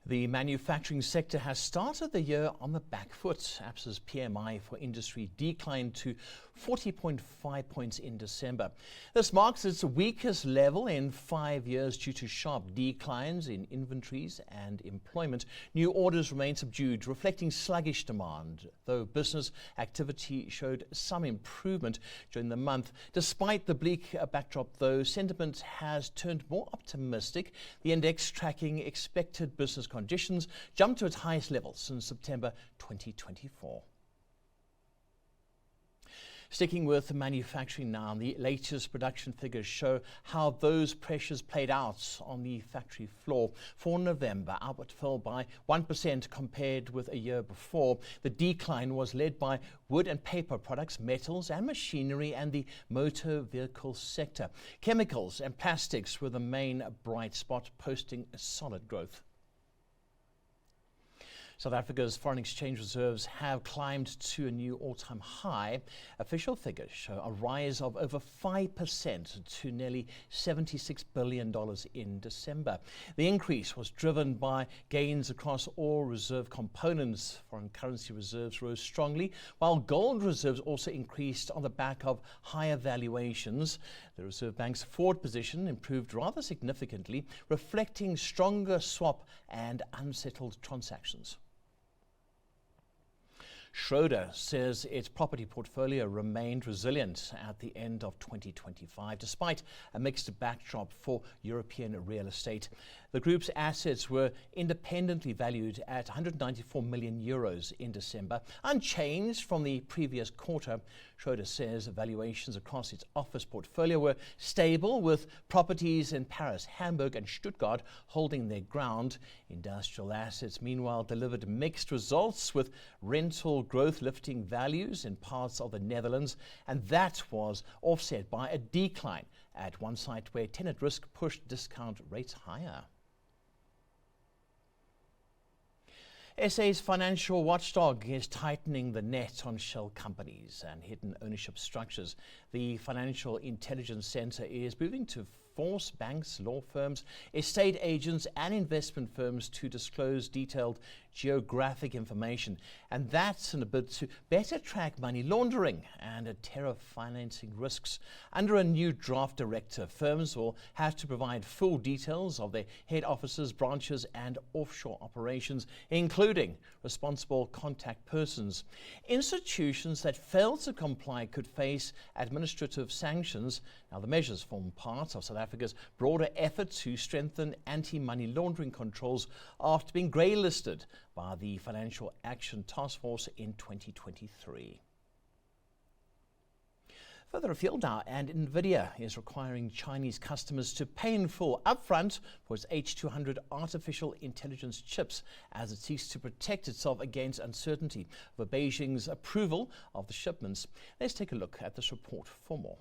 The manufacturing sector has started the year on the back foot. APSA's PMI for industry declined to 40.5 points in December. This marks its weakest level in 5 years due to sharp declines in inventories and employment. New orders remain subdued, reflecting sluggish demand, though business activity showed some improvement during the month. Despite the bleak backdrop, though, sentiment has turned more optimistic. The index tracking expected business conditions jumped to its highest level since September 2024. Sticking with manufacturing now, the latest production figures show how those pressures played out on the factory floor. For November, output fell by 1% compared with a year before. The decline was led by wood and paper products, metals and machinery, and the motor vehicle sector. Chemicals and plastics were the main bright spot, posting solid growth. South Africa's foreign exchange reserves have climbed to a new all-time high. Official figures show a rise of over 5% to nearly $76 billion in December. The increase was driven by gains across all reserve components. Foreign currency reserves rose strongly, while gold reserves also increased on the back of higher valuations. The Reserve Bank's forward position improved rather significantly, reflecting stronger swap and unsettled transactions. Schroder says its property portfolio remained resilient at the end of 2025, despite a mixed backdrop for European real estate. The group's assets were independently valued at 194 million euros in December, unchanged from the previous quarter. Schroder says valuations across its office portfolio were stable, with properties in Paris, Hamburg and Stuttgart holding their ground. Industrial assets, meanwhile, delivered mixed results, with rental growth lifting values in parts of the Netherlands, and that was offset by a decline at one site where tenant risk pushed discount rates higher. SA's financial watchdog is tightening the net on shell companies and hidden ownership structures. The Financial Intelligence Centre is moving to force banks, law firms, estate agents and investment firms to disclose detailed geographic information, and that's in a bid to better track money laundering and terror financing risks. Under a new draft directive, firms will have to provide full details of their head offices, branches and offshore operations, including responsible contact persons. Institutions that fail to comply could face administrative sanctions. Now, the measures form part of South Africa's broader effort to strengthen anti-money laundering controls after being grey-listed by the Financial Action Task Force in 2023. Further afield now, and NVIDIA is requiring Chinese customers to pay in full upfront for its H200 artificial intelligence chips as it seeks to protect itself against uncertainty over Beijing's approval of the shipments. Let's take a look at this report for more.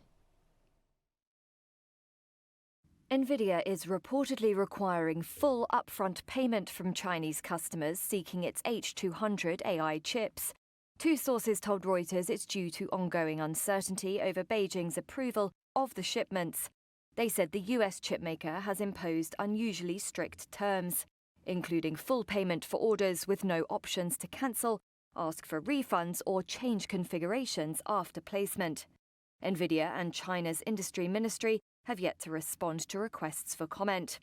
NVIDIA is reportedly requiring full upfront payment from Chinese customers seeking its H200 AI chips. Two sources told Reuters it's due to ongoing uncertainty over Beijing's approval of the shipments. They said the US chipmaker has imposed unusually strict terms, including full payment for orders with no options to cancel, ask for refunds or change configurations after placement. NVIDIA and China's industry ministry have yet to respond to requests for comment.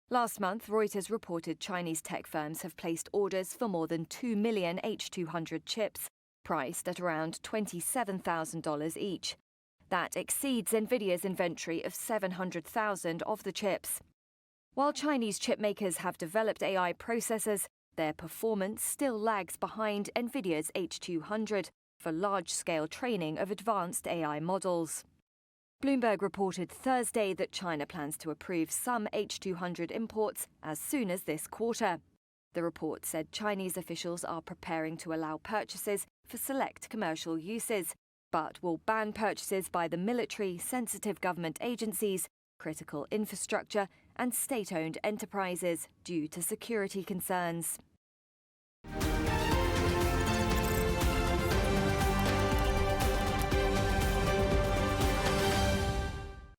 Last month, Reuters reported Chinese tech firms have placed orders for more than 2 million H200 chips, priced at around $27,000 each. That exceeds NVIDIA's inventory of 700,000 of the chips. While Chinese chip makers have developed AI processors, their performance still lags behind NVIDIA's H200 for large-scale training of advanced AI models. Bloomberg reported Thursday that China plans to approve some H200 imports as soon as this quarter. The report said Chinese officials are preparing to allow purchases for select commercial uses, but will ban purchases by the military, sensitive government agencies, critical infrastructure, and state-owned enterprises due to security concerns.